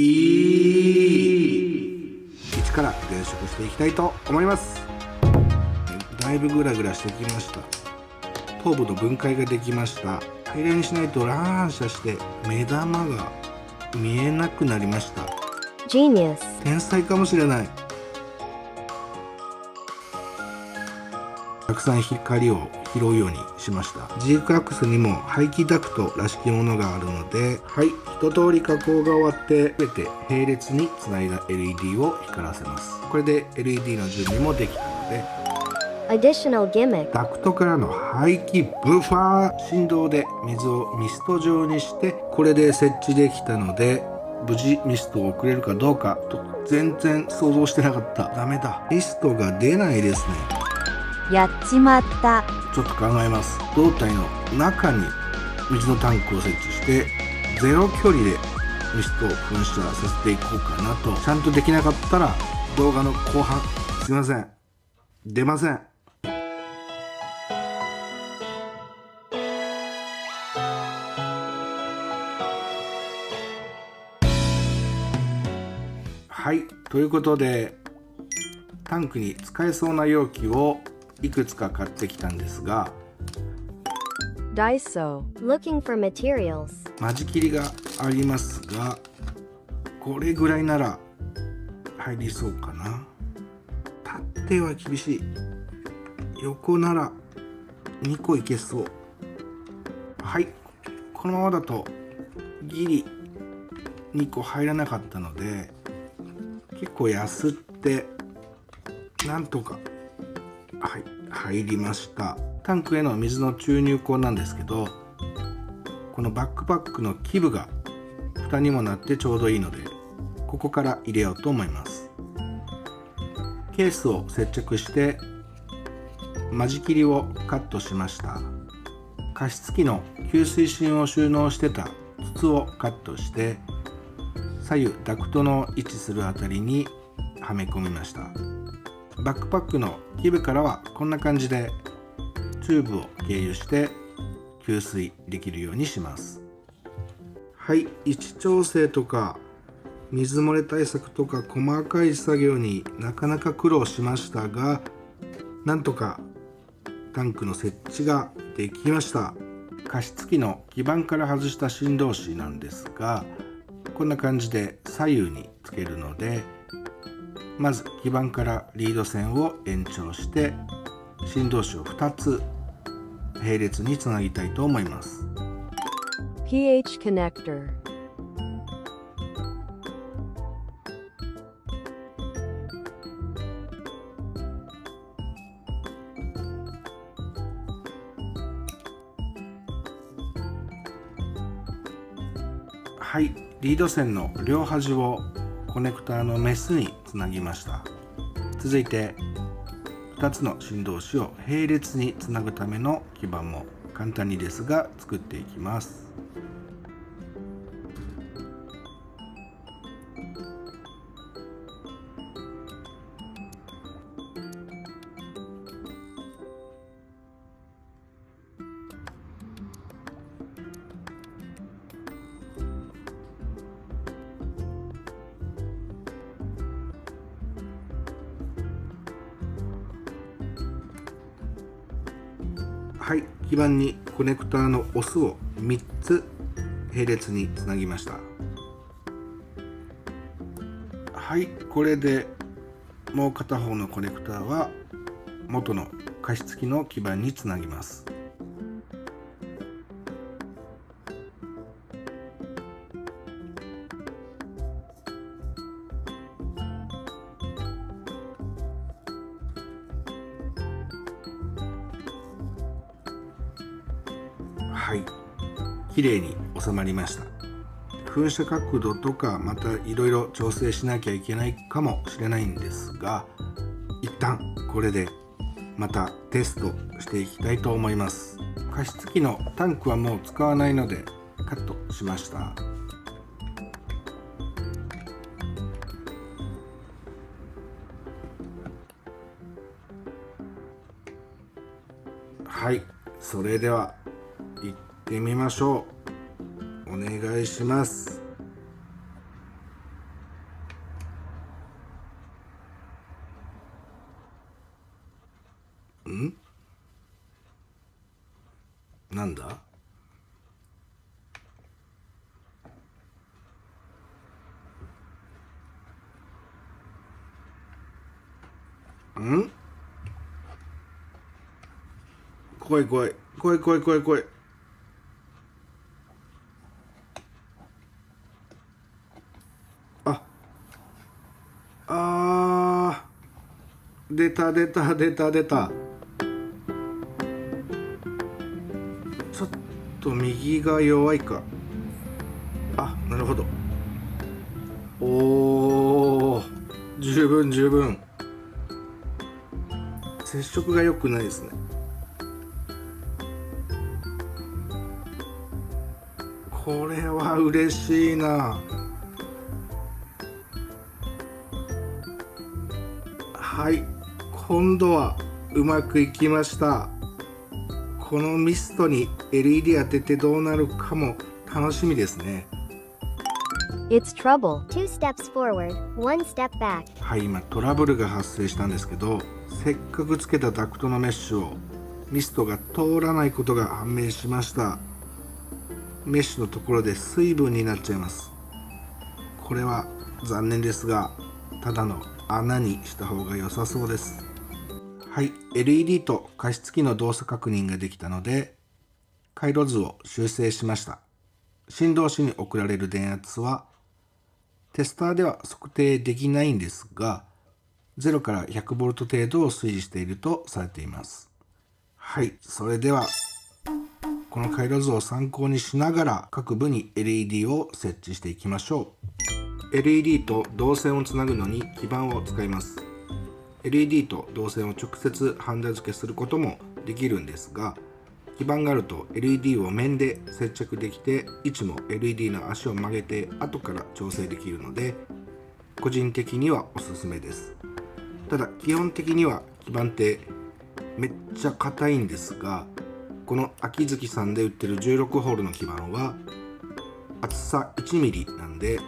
1から練習していきたいと思います。だいぶグラグラしてきました。頭部の分解ができました。平らにしないと乱射して目玉が見えなくなりました。Genius. 天才かもしれない。たくさん光を拾うようにしました。ジークアックスにも排気ダクトらしきものがあるので、はい、一通り加工が終わって全て並列につないだ LED を光らせます。これで LED の準備もできたので、Additional gimmick. ダクトからの排気ブファー振動で水をミスト状にして、これで設置できたので、無事ミストを送れるかどうかと全然想像してなかった。ダメだ、ミストが出ないですね。やっちまった。ちょっと考えます。胴体の中に水のタンクを設置してゼロ距離でミストを噴射させていこうかなと。ちゃんとできなかったら動画の後半すいません、出ません。はい、ということでタンクに使えそうな容器をいくつか買ってきたんですが、 Daiso. Looking for materials. 間仕切りがありますが、これぐらいなら入りそうかな。縦は厳しい。横なら2個いけそう。はい、このままだとギリ2個入らなかったので、結構やすってなんとか、はい、入りました。タンクへの水の注入口なんですけど、このバックパックの基部が蓋にもなってちょうどいいので、ここから入れようと思います。ケースを接着して間仕切りをカットしました。加湿器の吸水芯を収納してた筒をカットして、左右ダクトの位置するあたりにはめ込みました。バックパックの基部からはこんな感じでチューブを経由して給水できるようにします。はい、位置調整とか水漏れ対策とか細かい作業になかなか苦労しましたが、なんとかタンクの設置ができました。加湿器の基板から外した振動子なんですが、こんな感じで左右につけるので、まず基板からリード線を延長して振動子を2つ並列につなぎたいと思います。 pH connector. はい、リード線の両端をコネクターのメスにつなぎました。続いて2つの振動子を並列につなぐための基板も簡単にですが作っていきます。はい、基板にコネクターのオスを3つ並列につなぎました。はい、これでもう片方のコネクターは元の加湿器の基板につなぎます。はい、綺麗に収まりました。噴射角度とかまたいろいろ調整しなきゃいけないかもしれないんですが、一旦これでまたテストしていきたいと思います。加湿器のタンクはもう使わないのでカットしました。はい、それでは行ってみましょう。お願いします。んなんだん怖い怖い怖い怖い怖い怖い。ああー、出た出た出た出た。ちょっと右が弱いか。あ、なるほど。おー、十分十分。接触が良くないですね。これは嬉しいな。はい、今度はうまくいきました。このミストに LED 当ててどうなるかも楽しみですね。It's trouble. 2 steps forward, 1 step back. はい、今トラブルが発生したんですけど、せっかくつけたダクトのメッシュをミストが通らないことが判明しました。メッシュのところで水分になっちゃいます。これは残念ですが、ただの穴にした方が良さそうです。はい、LED と加湿器の動作確認ができたので、回路図を修正しました。振動子に送られる電圧はテスターでは測定できないんですが、0から 100V 程度を推移しているとされています。はい、それではこの回路図を参考にしながら各部に LED を設置していきましょう。LED と導線をつなぐのに基板を使います。LED と導線を直接ハンダ付けすることもできるんですが、基板があると LED を面で接着できて、位置も LED の足を曲げて後から調整できるので、個人的にはおすすめです。ただ基本的には基板ってめっちゃ硬いんですが、この秋月さんで売ってる16ホールの基板は厚さ 1mm なんで、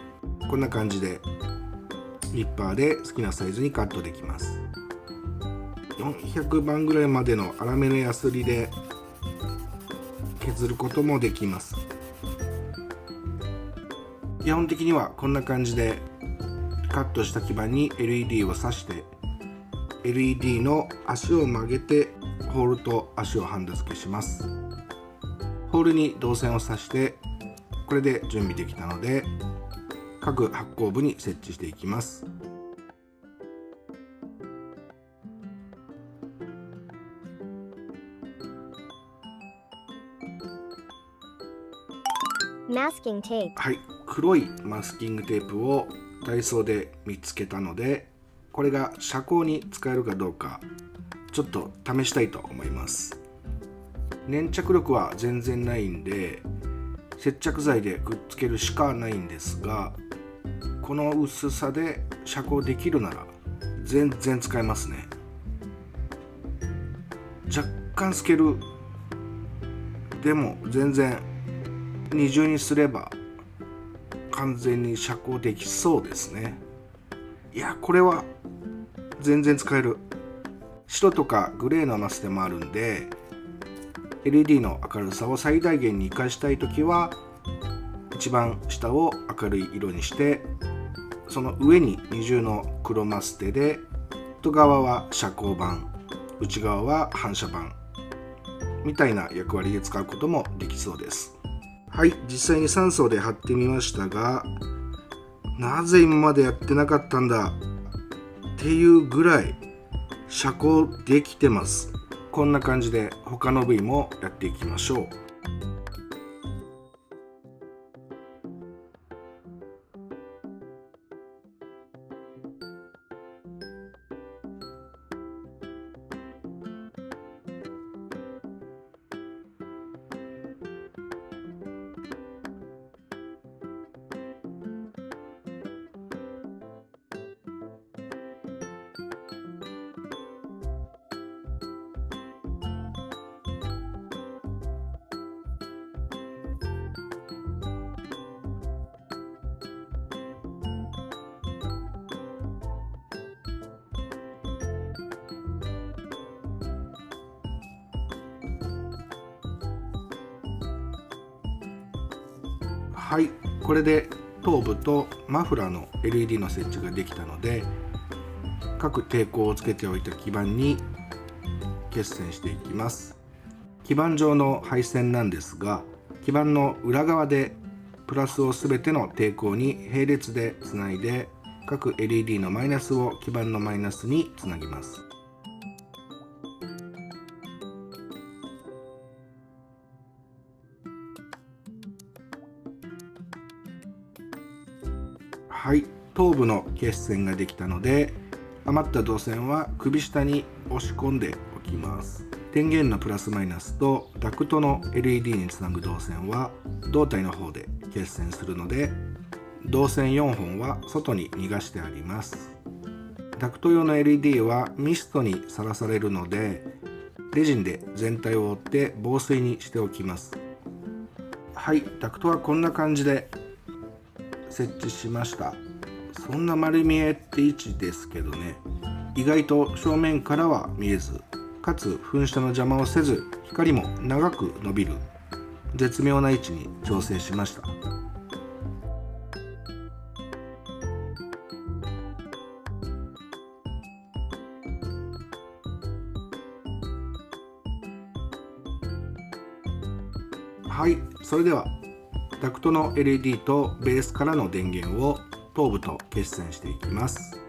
こんな感じでニッパーで好きなサイズにカットできます。400番ぐらいまでの粗めのヤスリで削ることもできます。基本的にはこんな感じでカットした基板に LED を挿して、 LED の足を曲げてホールと足をハンダ付けします。ホールに導線を挿して、これで準備できたので各発光部に設置していきます。Masking tape. はい、黒いマスキングテープをダイソーで見つけたので、これが遮光に使えるかどうかちょっと試したいと思います。粘着力は全然ないんで接着剤でくっつけるしかないんですが、この薄さで遮光できるなら全然使えますね。若干透ける。でも全然二重にすれば完全に遮光できそうですね。いや、これは全然使える。白とかグレーのマスでもあるんで、 LED の明るさを最大限に生かしたいときは一番下を明るい色にして、その上に二重の黒マステで、外側は遮光板、内側は反射板みたいな役割で使うこともできそうです。はい、実際に3層で貼ってみましたが、なぜ今までやってなかったんだっていうぐらい遮光できてます。こんな感じで他の部位もやっていきましょう。はい、これで頭部とマフラーの LED の設置ができたので、各抵抗をつけておいた基板に結線していきます。基板上の配線なんですが、基板の裏側でプラスをすべての抵抗に並列でつないで、各 LED のマイナスを基板のマイナスにつなぎます。はい、頭部の結線ができたので、余った導線は首下に押し込んでおきます。電源のプラスマイナスとダクトの LED につなぐ導線は胴体の方で結線するので、導線4本は外に逃がしてあります。ダクト用の LED はミストにさらされるので、レジンで全体を覆って防水にしておきます。はい、ダクトはこんな感じで設置しました。そんな丸見えって位置ですけどね、意外と正面からは見えず、かつ噴射の邪魔をせず、光も長く伸びる絶妙な位置に調整しました。はい、それではダクトの LED とベースからの電源を頭部と結線していきます。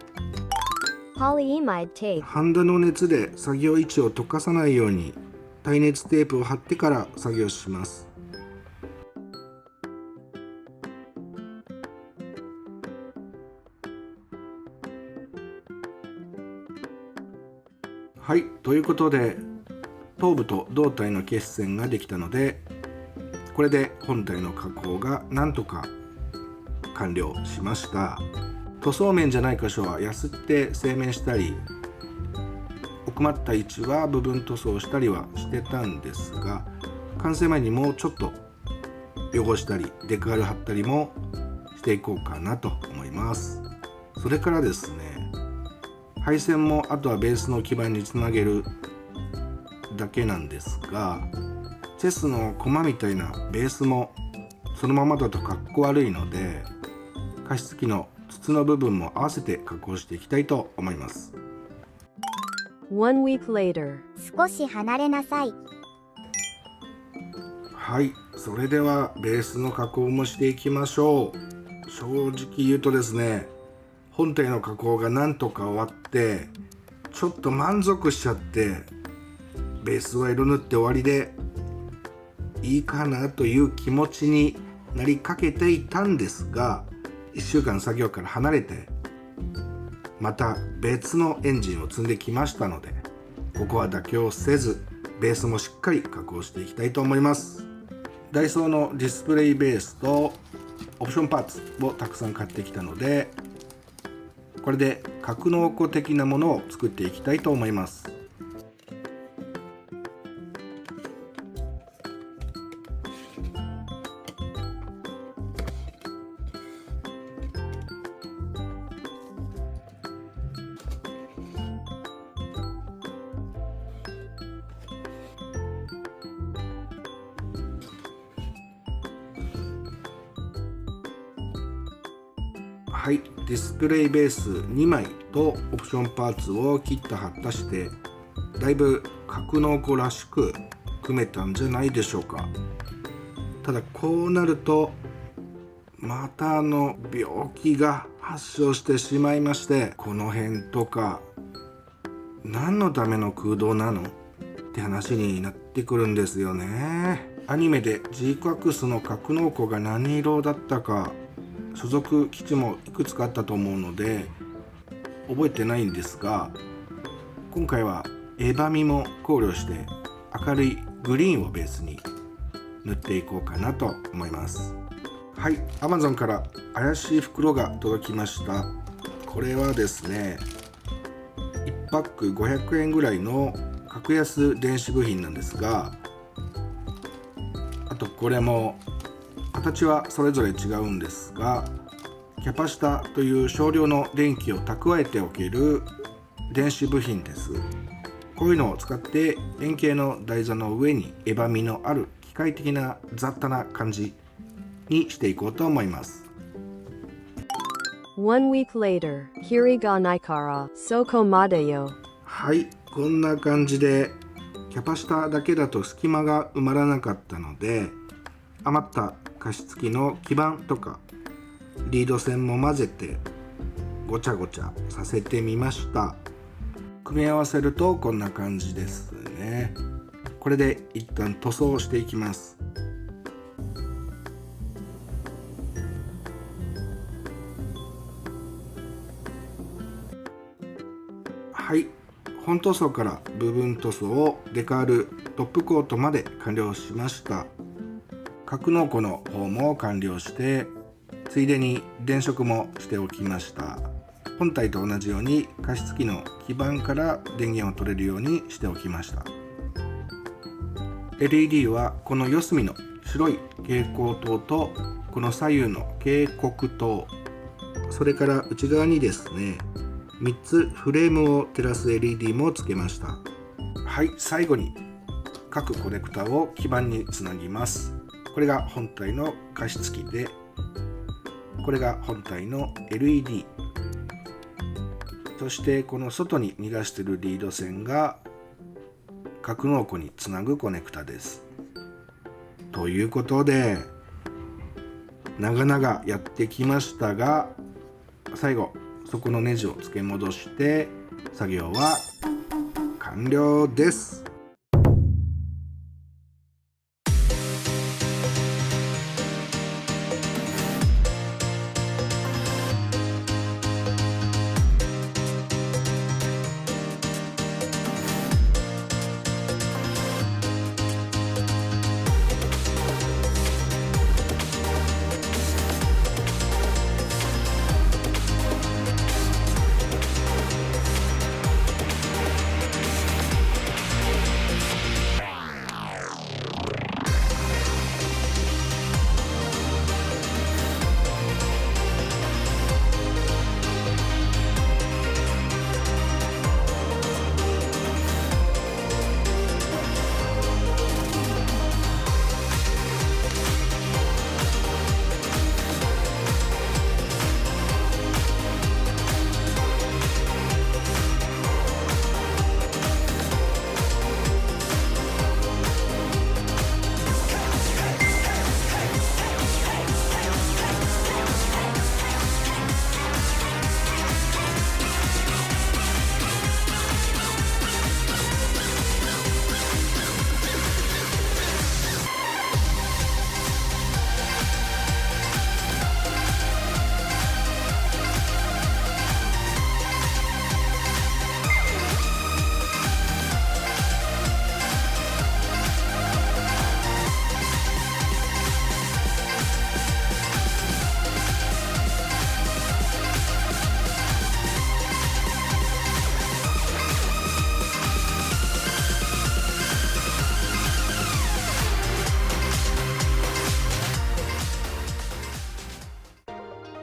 Polyimide tape. ハンダの熱で作業位置を溶かさないように耐熱テープを貼ってから作業します。はい、ということで頭部と胴体の結線ができたので、これで本体の加工がなんとか完了しました。塗装面じゃない箇所はやすって製面したり、奥まった位置は部分塗装したりはしてたんですが、完成前にもうちょっと汚したりデカール貼ったりもしていこうかなと思います。それからですね、配線もあとはベースの基板につなげるだけなんですが、チェスの駒みたいなベースもそのままだとかっこ悪いので、加湿器の筒の部分も合わせて加工していきたいと思います。 One week later. 少し離れなさい。はい、それではベースの加工もしていきましょう。正直言うとですね、本体の加工がなんとか終わってちょっと満足しちゃって、ベースは色塗って終わりでいいかなという気持ちになりかけていたんですが、1週間作業から離れてまた別のエンジンを積んできましたので、ここは妥協せずベースもしっかり加工していきたいと思います。ダイソーのディスプレイベースとオプションパーツをたくさん買ってきたので、これで格納庫的なものを作っていきたいと思います。はい、ディスプレイベース2枚とオプションパーツを切った貼ったして、だいぶ格納庫らしく組めたんじゃないでしょうか。ただこうなるとまた病気が発症してしまいまして、この辺とか何のための空洞なのって話になってくるんですよね。アニメでジークアクスの格納庫が何色だったか、所属基地もいくつかあったと思うので覚えてないんですが、今回はエバミも考慮して明るいグリーンをベースに塗っていこうかなと思います。はい、Amazon から怪しい袋が届きました。これはですね、1パック500円ぐらいの格安電子部品なんですが、あとこれも形はそれぞれ違うんですが、キャパシタという少量の電気を蓄えておける電子部品です。こういうのを使って円形の台座の上にエバミのある機械的な雑多な感じにしていこうと思います。1 week later, Kiri ga nai kara, soko made yo. はい、こんな感じでキャパシタだけだと隙間が埋まらなかったので、余った加湿器の基板とかリード線も混ぜてごちゃごちゃさせてみました。組み合わせるとこんな感じですね。これで一旦塗装していきます。はい、本塗装から部分塗装をデカールトップコートまで完了しました。格納庫の方も完了して、ついでに電飾もしておきました。本体と同じように加湿器の基板から電源を取れるようにしておきました。 LED はこの四隅の白い蛍光灯とこの左右の警告灯、それから内側にですね3つフレームを照らす LED もつけました。はい、最後に各コネクタを基板につなぎます。これが本体の加湿器で、これが本体の LED、 そしてこの外に逃がしているリード線が格納庫につなぐコネクタです。ということで長々やってきましたが、最後そこのネジを付け戻して作業は完了です。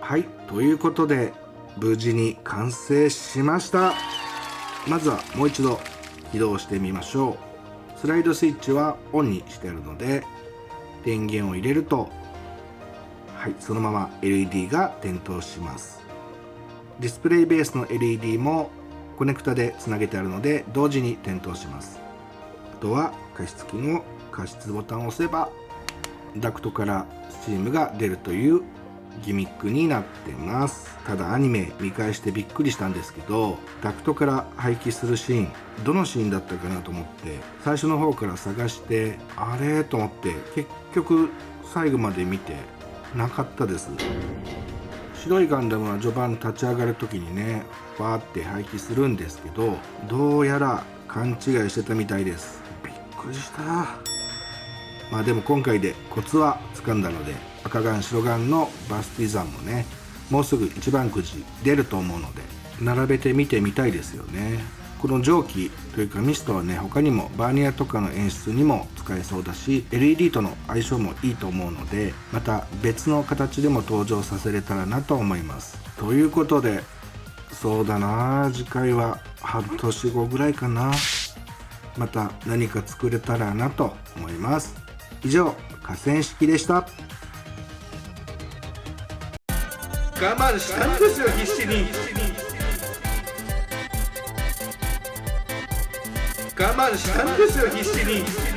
はい、ということで無事に完成しました。まずはもう一度起動してみましょう。スライドスイッチはオンにしてあるので、電源を入れると、はい、そのまま LED が点灯します。ディスプレイベースの LED もコネクタでつなげてあるので同時に点灯します。あとは加湿器の加湿ボタンを押せばダクトからスチームが出るというギミックになってます。ただアニメ見返してびっくりしたんですけど、ダクトから排気するシーン、どのシーンだったかなと思って最初の方から探して、あれと思って結局最後まで見てなかったです。白いガンダムは序盤立ち上がる時にねバーって排気するんですけど、どうやら勘違いしてたみたいです。びっくりした。まあでも今回でコツはつかんだので、赤ガン白ガンのバスティザンもねもうすぐ一番くじ出ると思うので並べてみてみたいですよね。この蒸気というかミストはね他にもバーニアとかの演出にも使えそうだし LED との相性もいいと思うので、また別の形でも登場させれたらなと思います。ということで、そうだな、次回は半年後ぐらいかな、また何か作れたらなと思います。以上、河川敷でした。我慢したんですよ、必死に。我慢したんですよ、必死に。